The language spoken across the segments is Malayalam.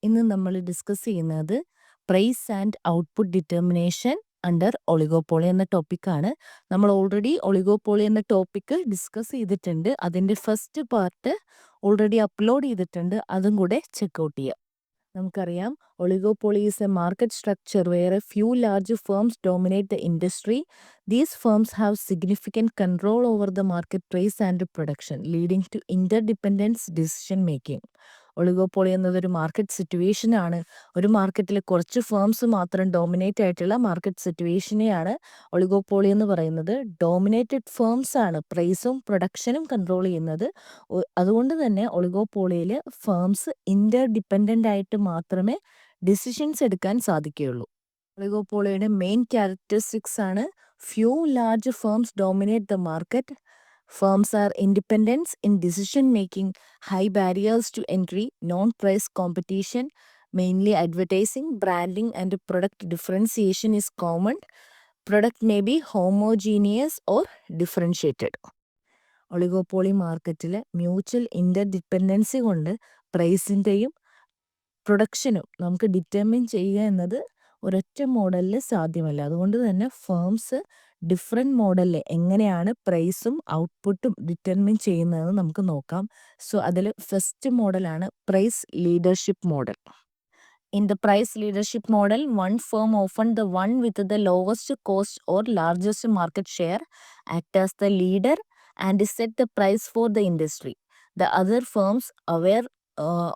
ഇന്ന് നമ്മൾ ഡിസ്കസ് ചെയ്യുന്നത് price and output determination under oligopoly എന്ന ടോപ്പിക്കാണ്. നമ്മൾ ഓൾറെഡി ഒളിഗോപോളി എന്ന ടോപ്പിക്ക് ഡിസ്കസ് ചെയ്തിട്ടുണ്ട്. അതിൻ്റെ ഫസ്റ്റ് പാർട്ട് ഓൾറെഡി അപ്ലോഡ് ചെയ്തിട്ടുണ്ട്. അതും കൂടെ ചെക്കൗട്ട് ചെയ്യാം. നമുക്കറിയാം, oligopoly is a market structure where a few large firms dominate the industry. These firms have significant control over the market price and production, leading to interdependence decision making. Oligopoly എന്നതൊരു മാർക്കറ്റ് സിറ്റുവേഷനാണ്. ഒരു മാർക്കറ്റിൽ കുറച്ച് ഫേംസ് മാത്രം ഡോമിനേറ്റ് ആയിട്ടുള്ള മാർക്കറ്റ് സിറ്റുവേഷനെയാണ് ഒളിഗോപോളി എന്ന് പറയുന്നത്. ഡോമിനേറ്റഡ് ഫേംസ് ആണ് പ്രൈസും പ്രൊഡക്ഷനും കൺട്രോൾ ചെയ്യുന്നത്. അതുകൊണ്ട് തന്നെ ഒളിഗോപോളിയിൽ ഫേംസ് ഇൻ്റർഡിപ്പെൻഡൻ്റ് ആയിട്ട് മാത്രമേ ഡിസിഷൻസ് എടുക്കാൻ സാധിക്കുകയുള്ളൂ. ഒളിഗോപോളിയുടെ മെയിൻ ക്യാരക്ടറിസ്റ്റിക്സ് ആണ്: few large firms dominate the market, firms are independent in decision making, high barriers to entry, non-price competition, mainly advertising, branding and product differentiation is common. Product may be homogeneous or differentiated. Oligopoly മാർക്കറ്റിൽ മ്യൂച്വൽ ഇൻ്റർഡിപ്പെൻഡൻസി കൊണ്ട് പ്രൈസിൻ്റെയും പ്രൊഡക്ഷനും നമുക്ക് ഡിറ്റർമിൻ ചെയ്യുക എന്നത് ഒരൊറ്റ മോഡലിൽ സാധ്യമല്ല. അതുകൊണ്ട് തന്നെ ഫേംസ് ഡിഫറെൻറ്റ് മോഡലിൽ എങ്ങനെയാണ് പ്രൈസും ഔട്ട്പുട്ടും ഡിറ്റർമിൻ ചെയ്യുന്നതെന്ന് നമുക്ക് നോക്കാം. സോ അതിൽ ഫസ്റ്റ് മോഡലാണ് price leadership model. In the price leadership model, one firm, often the one with the lowest cost or largest market share, act as the leader and set the price for the industry. The other firms, aware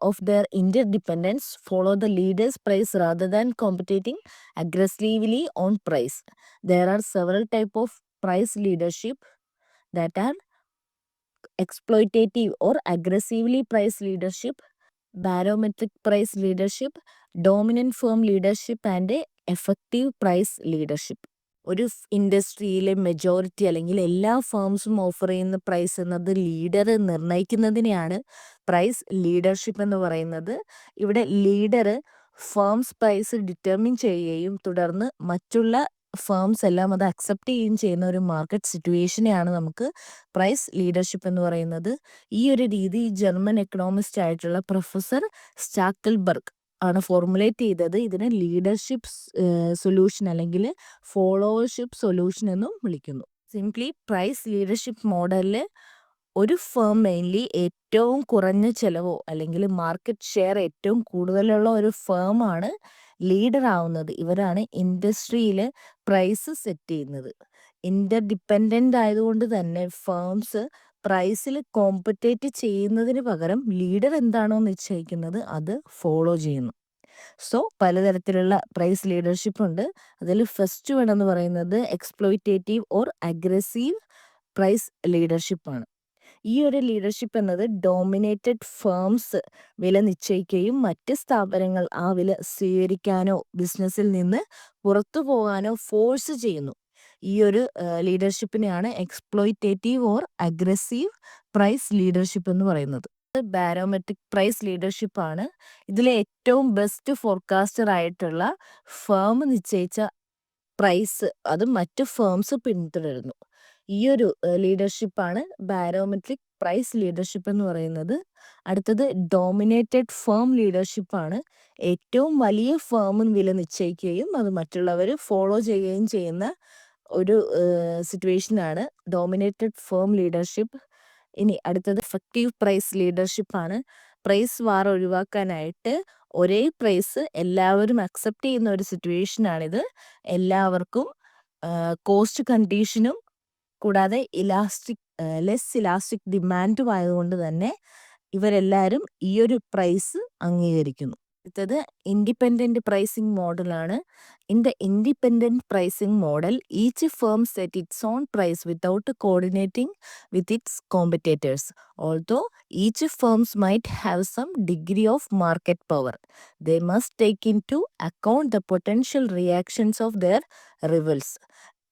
of their interdependence, follow the leader's price rather than competing aggressively on price. There are several types of price leadership that are exploitative or aggressively price leadership, barometric price leadership, dominant firm leadership and effective price leadership. ഒരു ഇൻഡസ്ട്രിയിലെ മെജോറിറ്റി അല്ലെങ്കിൽ എല്ലാ ഫേംസും ഓഫർ ചെയ്യുന്ന പ്രൈസ് എന്നത് ലീഡർ നിർണ്ണയിക്കുന്നതിനെയാണ് പ്രൈസ് ലീഡർഷിപ്പ് എന്ന് പറയുന്നത്. ഇവിടെ ലീഡർ ഫേംസ് പ്രൈസ് ഡിറ്റർമിൻ ചെയ്യുകയും തുടർന്ന് മറ്റുള്ള ഫേംസ് എല്ലാം അത് അക്സെപ്റ്റ് ചെയ്യുകയും ചെയ്യുന്ന ഒരു മാർക്കറ്റ് സിറ്റുവേഷനെയാണ് നമുക്ക് പ്രൈസ് ലീഡർഷിപ്പ് എന്ന് പറയുന്നത്. ഈ ഒരു രീതി ജർമ്മൻ എക്കണോമിസ്റ്റ് ആയിട്ടുള്ള പ്രൊഫസർ സ്റ്റാക്കൽബർഗ് ആണ് ഫോർമുലേറ്റ് ചെയ്തത്. ഇതിനെ ലീഡർഷിപ്പ് സൊല്യൂഷൻ അല്ലെങ്കിൽ ഫോളോവർഷിപ്പ് സൊല്യൂഷൻ എന്നും വിളിക്കുന്നു. സിംപ്ലി പ്രൈസ് ലീഡർഷിപ്പ് മോഡലിൽ ഒരു ഫേം മെയിൻലി ഏറ്റവും കുറഞ്ഞ ചിലവോ അല്ലെങ്കിൽ മാർക്കറ്റ് ഷെയർ ഏറ്റവും കൂടുതലുള്ള ഒരു ഫേമാണ് ലീഡർ ആവുന്നത്. ഇവരാണ് ഇൻഡസ്ട്രിയിൽ പ്രൈസ് സെറ്റ് ചെയ്യുന്നത്. ഇൻ്റർഡിപ്പെൻഡൻ്റ് ആയതുകൊണ്ട് തന്നെ ഫേംസ് പ്രൈസിൽ കോമ്പറ്റേറ്റ് ചെയ്യുന്നതിന് പകരം ലീഡർ എന്താണോ നിശ്ചയിക്കുന്നത് അത് ഫോളോ ചെയ്യുന്നു. സോ പലതരത്തിലുള്ള പ്രൈസ് ലീഡർഷിപ്പ് ഉണ്ട്. അതിൽ ഫസ്റ്റ് വൺ എന്ന് പറയുന്നത് എക്സ്പ്ലോയിറ്റേറ്റീവ് ഓർ അഗ്രസീവ് പ്രൈസ് ലീഡർഷിപ്പാണ്. ഈ ഒരു ലീഡർഷിപ്പ് എന്നത് ഡോമിനേറ്റഡ് ഫേംസ് വില നിശ്ചയിക്കുകയും മറ്റ് സ്ഥാപനങ്ങൾ ആ വില സ്വീകരിക്കാനോ ബിസിനസ്സിൽ നിന്ന് പുറത്തു പോകാനോ ഫോഴ്സ് ചെയ്യുന്നു. ഈ ഒരു ലീഡർഷിപ്പിനെയാണ് exploitative or aggressive price leadership എന്ന് പറയുന്നത്. ബാരോമെട്രിക് പ്രൈസ് ലീഡർഷിപ്പ് ആണ്. ഇതിലെ ഏറ്റവും ബെസ്റ്റ് ഫോർകാസ്റ്റർ ആയിട്ടുള്ള ഫേം നിശ്ചയിച്ച പ്രൈസ് അത് മറ്റ് ഫേംസ് പിന്തുടരുന്നു. ഈ ഒരു ലീഡർഷിപ്പാണ് ബാരോമെട്രിക് പ്രൈസ് ലീഡർഷിപ്പ് എന്ന് പറയുന്നത്. അടുത്തത് ഡോമിനേറ്റഡ് ഫേം ലീഡർഷിപ്പാണ്. ഏറ്റവും വലിയ ഫേം വില നിശ്ചയിക്കുകയും അത് മറ്റുള്ളവർ ഫോളോ ചെയ്യുകയും ചെയ്യുന്ന ഒരു സിറ്റുവേഷനാണ് ഡോമിനേറ്റഡ് ഫേം ലീഡർഷിപ്പ്. ഇനി അടുത്തത് എഫക്റ്റീവ് പ്രൈസ് ലീഡർഷിപ്പാണ്. പ്രൈസ് വാർ ഒഴിവാക്കാനായിട്ട് ഒരേ പ്രൈസ് എല്ലാവരും അക്സെപ്റ്റ് ചെയ്യുന്ന ഒരു സിറ്റുവേഷനാണിത്. എല്ലാവർക്കും കോസ്റ്റ് കണ്ടീഷനും കൂടാതെ ലെസ് ഇലാസ്റ്റിക് ഡിമാൻഡും ആയതുകൊണ്ട് തന്നെ ഇവരെല്ലാവരും ഈ ഒരു പ്രൈസ് അംഗീകരിക്കുന്നു. അടുത്തത് ഇൻഡിപെൻഡൻറ്റ് പ്രൈസിംഗ് മോഡലാണ്. In the independent pricing model each firm set its own price without coordinating with its competitors. Although each firms might have some degree of market power, they must take into account the potential reactions of their rivals.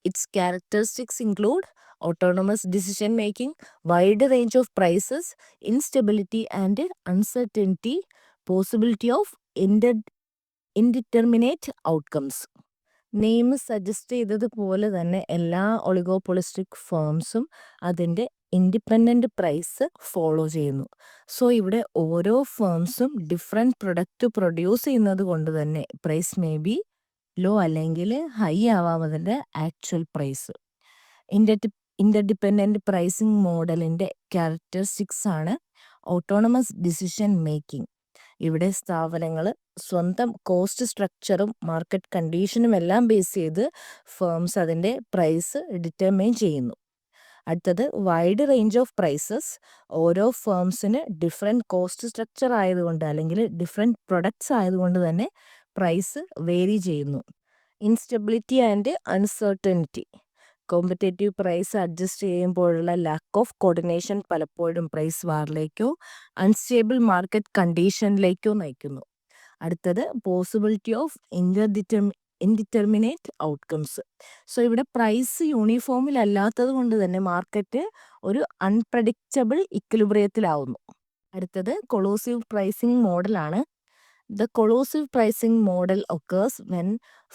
Its characteristics include autonomous decision making, wide range of prices, instability and uncertainty, possibility of indeterminate outcomes. Name suggest ചെയ്തതുപോലെ തന്നെ എല്ലാ ഒളിഗോപോളിസ്റ്റിക് ഫേംസും അതിൻ്റെ ഇൻഡിപെൻഡൻറ്റ് പ്രൈസ് ഫോളോ ചെയ്യുന്നു. സോ ഇവിടെ ഓരോ ഫേംസും ഡിഫറെൻറ്റ് പ്രൊഡക്റ്റ് പ്രൊഡ്യൂസ് ചെയ്യുന്നത് കൊണ്ട് തന്നെ പ്രൈസ് മേ ബി ലോ അല്ലെങ്കിൽ ഹൈ ആവാം അതിൻ്റെ ആക്ച്വൽ പ്രൈസ്. ഇൻ്റർഡിപെൻഡൻറ്റ് പ്രൈസിംഗ് മോഡലിൻ്റെ ക്യാരക്ടറിസ്റ്റിക്സ് ആണ് ഓട്ടോണമസ് ഡിസിഷൻ മേക്കിംഗ്. ഇവിടെ സ്ഥാപനങ്ങൾ സ്വന്തം കോസ്റ്റ് സ്ട്രക്ചറും മാർക്കറ്റ് കണ്ടീഷനും എല്ലാം ബേസ് ചെയ്ത് ഫേംസ് അതിൻ്റെ പ്രൈസ് ഡിറ്റർമൈൻ ചെയ്യുന്നു. അടുത്തത് വൈഡ് റേഞ്ച് ഓഫ് പ്രൈസസ്. ഓരോ ഫേംസിന് ഡിഫറെൻറ്റ് കോസ്റ്റ് സ്ട്രക്ചർ ആയതുകൊണ്ട് അല്ലെങ്കിൽ ഡിഫറെൻറ്റ് പ്രൊഡക്ട്സ് ആയതുകൊണ്ട് തന്നെ പ്രൈസ് വേരി ചെയ്യുന്നു. Instability and uncertainty. Competitive price adjust ചെയ്യുമ്പോഴുള്ള ലാക്ക് ഓഫ് കോർഡിനേഷൻ പലപ്പോഴും പ്രൈസ് വാറിലേക്കോ അൺസ്റ്റേബിൾ മാർക്കറ്റ് കണ്ടീഷനിലേക്കോ നയിക്കുന്നു. അടുത്തത് possibility of indeterminate outcomes. So ഇവിടെ പ്രൈസ് യൂണിഫോമിലല്ലാത്തത് കൊണ്ട് തന്നെ മാർക്കറ്റ് ഒരു അൺപ്രഡിക്റ്റബിൾ ഇക്വിലിബ്രിയത്തിലാവുന്നു. അടുത്തത് കൊളൂസീവ് പ്രൈസിംഗ് മോഡലാണ്. The collusive pricing model occurs when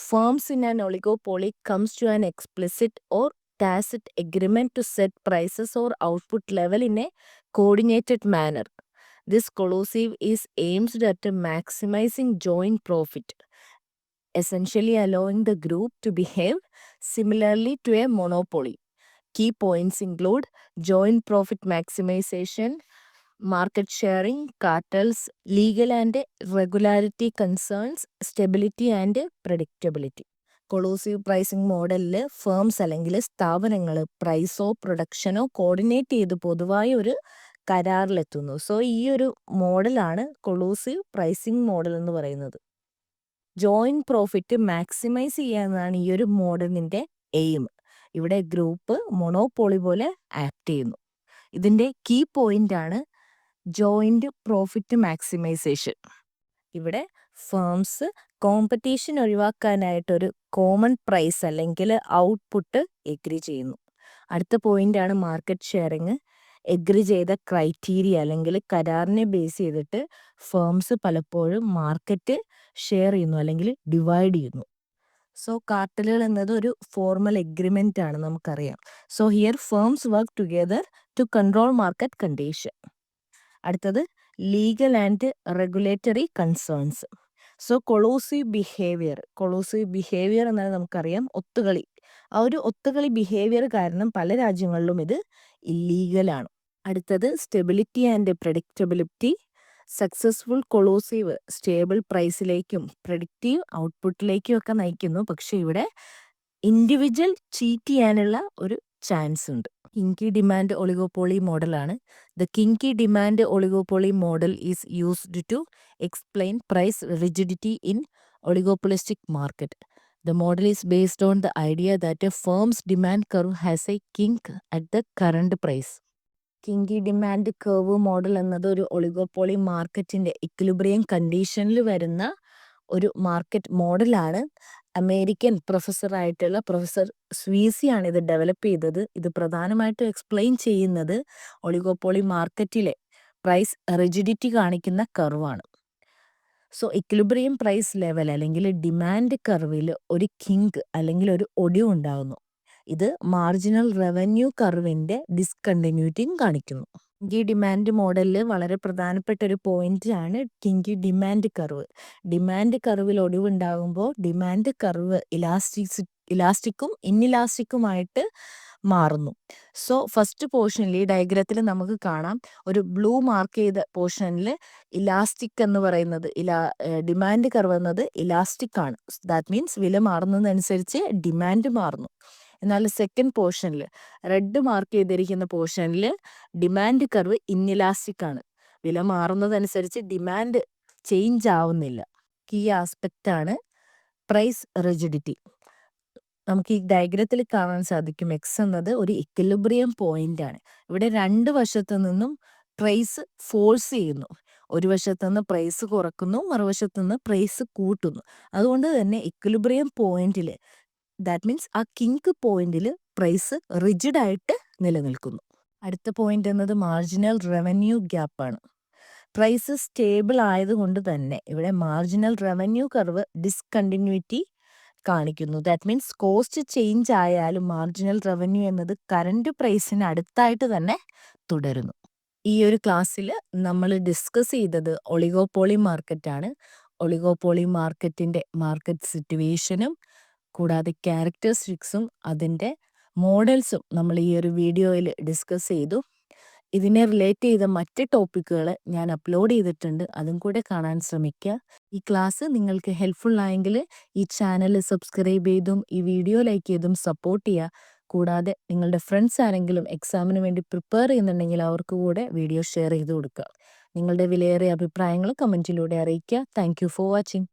firms in an oligopoly comes to an explicit or tacit agreement to set prices or output level in a coordinated manner. This collusive is aimed at maximizing joint profit, essentially allowing the group to behave similarly to a monopoly. Key points include joint profit maximization, market sharing, cartels, legal and regularity concerns, stability and predictability. Collusive pricing മോഡലിൽ ഫേംസ് അല്ലെങ്കിൽ സ്ഥാപനങ്ങൾ പ്രൈസോ പ്രൊഡക്ഷനോ കോർഡിനേറ്റ് ചെയ്ത് പൊതുവായ ഒരു കരാറിലെത്തുന്നു. സോ ഈ ഒരു മോഡലാണ് കൊളൂസീവ് പ്രൈസിംഗ് മോഡൽ എന്ന് പറയുന്നത്. ജോയിൻറ്റ് പ്രോഫിറ്റ് മാക്സിമൈസ് ചെയ്യാനാണ് ഈ ഒരു മോഡലിൻ്റെ എയിം. ഇവിടെ ഗ്രൂപ്പ് മൊണോപോളി പോലെ ആക്ട് ചെയ്യുന്നു. ഇതിൻ്റെ കീ പോയിൻ്റാണ് ജോയിൻറ്റ് പ്രോഫിറ്റ് മാക്സിമൈസേഷൻ. ഇവിടെ ഫേംസ് കോമ്പറ്റീഷൻ ഒഴിവാക്കാനായിട്ടൊരു കോമൺ പ്രൈസ് അല്ലെങ്കിൽ ഔട്ട്പുട്ട് എഗ്രി ചെയ്യുന്നു. അടുത്ത പോയിൻ്റാണ് മാർക്കറ്റ് ഷെയറിങ്. എഗ്രി ചെയ്ത ക്രൈറ്റീരിയ അല്ലെങ്കിൽ കരാറിനെ ബേസ് ചെയ്തിട്ട് ഫേംസ് പലപ്പോഴും മാർക്കറ്റ് ഷെയർ ചെയ്യുന്നു അല്ലെങ്കിൽ ഡിവൈഡ് ചെയ്യുന്നു. സോ കാർട്ടലുകൾ എന്നത് ഒരു ഫോർമൽ എഗ്രിമെൻ്റ് ആണ്, നമുക്കറിയാം. So here firms work together to control market condition. അടുത്തത് legal and regulatory concerns. So collusive behaviour എന്നാൽ നമുക്കറിയാം ഒത്തുകളി. ആ ഒരു ഒത്തുകളി ബിഹേവിയർ കാരണം പല രാജ്യങ്ങളിലും ഇത് ഇല്ലീഗലാണ്. അടുത്തത് stability and predictability. Successful collusive stable പ്രൈസിലേക്കും പ്രഡിക്റ്റീവ് ഔട്ട്പുട്ടിലേക്കും ഒക്കെ നയിക്കുന്നു. പക്ഷെ ഇവിടെ ഇൻഡിവിജ്വൽ ചീറ്റ് ചെയ്യാനുള്ള ഒരു ചാൻസ് ഉണ്ട്. കിങ്കി ഡിമാൻഡ് ഒളിഗോപോളി മോഡലാണ്. The kinky demand oligopoly model is used to explain price rigidity in oligopolistic market. The model is based on the idea that a firm's demand curve has a kink at the current price. Kinky demand curve model എന്നത് ഒരു ഒളിഗോപോളി മാർക്കറ്റിൻ്റെ ഇക്വിലിബ്രിയം കണ്ടീഷനിൽ വരുന്ന ഒരു മാർക്കറ്റ് മോഡലാണ്. അമേരിക്കൻ പ്രൊഫസറായിട്ടുള്ള പ്രൊഫസർ സ്വീസിയാണ് ഇത് ഡെവലപ്പ് ചെയ്തത്. ഇത് പ്രധാനമായിട്ടും എക്സ്പ്ലെയിൻ ചെയ്യുന്നത് ഒളിഗോപോളി മാർക്കറ്റിലെ പ്രൈസ് റിജിഡിറ്റി കാണിക്കുന്ന കർവാണ്. സോ ഇക്വിലിബ്രിയം പ്രൈസ് ലെവൽ അല്ലെങ്കിൽ ഡിമാൻഡ് കർവിൽ ഒരു കിങ്ക് അല്ലെങ്കിൽ ഒരു ഒടിവ് ഉണ്ടാകുന്നു. ഇത് മാർജിനൽ റവന്യൂ കർവിൻ്റെ ഡിസ്കണ്ടിന്യൂറ്റിയും കാണിക്കുന്നു. കിങ്കി ഡിമാൻഡ് മോഡലിൽ വളരെ പ്രധാനപ്പെട്ട ഒരു പോയിന്റാണ് കിങ്കി ഡിമാൻഡ് കർവ്. ഡിമാൻഡ് കർവിൽ ഒടിവുണ്ടാകുമ്പോൾ ഡിമാൻഡ് കർവ് ഇലാസ്റ്റിക്കും ഇൻഇലാസ്റ്റിക്കുമായിട്ട് മാറുന്നു. സോ ഫസ്റ്റ് പോർഷനിൽ ഈ ഡയഗ്രത്തിൽ നമുക്ക് കാണാം, ഒരു ബ്ലൂ മാർക്ക് ചെയ്ത പോർഷനിൽ ഇലാസ്റ്റിക് എന്ന് പറയുന്നത് ഡിമാൻഡ് കർവ് എന്നത് ഇലാസ്റ്റിക് ആണ്. ദാറ്റ് മീൻസ് വില മാറുന്നതനുസരിച്ച് ഡിമാൻഡ് മാറുന്നു. എന്നാൽ സെക്കൻഡ് പോർഷനിൽ റെഡ് മാർക്ക് ചെയ്തിരിക്കുന്ന പോർഷനിൽ ഡിമാൻഡ് കർവ് ഇൻഇലാസ്റ്റിക് ആണ്. വില മാറുന്നതനുസരിച്ച് ഡിമാൻഡ് ചേഞ്ച് ആവുന്നില്ല. കീ ആസ്പെക്റ്റ് ആണ് പ്രൈസ് റിജിഡിറ്റി. നമുക്ക് ഈ ഡയഗ്രത്തിൽ കാണാൻ സാധിക്കും എക്സ് എന്നത് ഒരു ഇക്വിലിബ്രിയം പോയിന്റ് ആണ്. ഇവിടെ രണ്ട് വശത്തു നിന്നും പ്രൈസ് ഫോഴ്സ് ചെയ്യുന്നു. ഒരു വശത്തു നിന്ന് പ്രൈസ് കുറക്കുന്നു, മറുവശത്തു നിന്ന് പ്രൈസ് കൂട്ടുന്നു. അതുകൊണ്ട് തന്നെ ഇക്വിലിബ്രിയം പോയിന്റിൽ ദാറ്റ് മീൻസ് ആ കിങ്ക് പോയിന്റിൽ പ്രൈസ് റിജിഡായിട്ട് നിലനിൽക്കുന്നു. അടുത്ത പോയിന്റ് എന്നത് മാർജിനൽ റവന്യൂ ഗ്യാപ്പാണ്. പ്രൈസ് സ്റ്റേബിൾ ആയതുകൊണ്ട് തന്നെ ഇവിടെ മാർജിനൽ റവന്യൂ കർവ് ഡിസ്കണ്ടിന്യൂറ്റി കാണിക്കുന്നു. ദാറ്റ് മീൻസ് കോസ്റ്റ് ചേഞ്ച് ആയാലും മാർജിനൽ റവന്യൂ എന്നത് കറന്റ് പ്രൈസിന് അടുത്തായിട്ട് തന്നെ തുടരുന്നു. ഈ ഒരു ക്ലാസ്സിൽ നമ്മൾ ഡിസ്കസ് ചെയ്തത് ഒളിഗോപോളി മാർക്കറ്റാണ്. ഒളിഗോപോളി മാർക്കറ്റിൻ്റെ മാർക്കറ്റ് സിറ്റുവേഷനും കൂടാതെ ക്യാരക്ടറിസ്റ്റിക്സും അതിൻ്റെ മോഡൽസും നമ്മൾ ഈ ഒരു വീഡിയോയിൽ ഡിസ്കസ് ചെയ്തു. ഇതിനെ റിലേറ്റ് ചെയ്ത മറ്റ് ടോപ്പിക്കുകൾ ഞാൻ അപ്ലോഡ് ചെയ്തിട്ടുണ്ട്, അതും കൂടെ കാണാൻ ശ്രമിക്കുക. ഈ ക്ലാസ് നിങ്ങൾക്ക് ഹെൽപ്ഫുൾ ആയെങ്കിൽ ഈ ചാനൽ സബ്സ്ക്രൈബ് ചെയ്തും ഈ വീഡിയോ ലൈക്ക് ചെയ്തും സപ്പോർട്ട് ചെയ്യുക. കൂടാതെ നിങ്ങളുടെ ഫ്രണ്ട്സ് ആരെങ്കിലും എക്സാമിന് വേണ്ടി പ്രിപ്പയർ ചെയ്യുന്നുണ്ടെങ്കിൽ അവർക്ക് കൂടെ വീഡിയോ ഷെയർ ചെയ്ത് കൊടുക്കുക. നിങ്ങളുടെ വിലയേറിയ അഭിപ്രായങ്ങൾ കമൻറ്റിലൂടെ അറിയിക്കുക. Thank you for watching.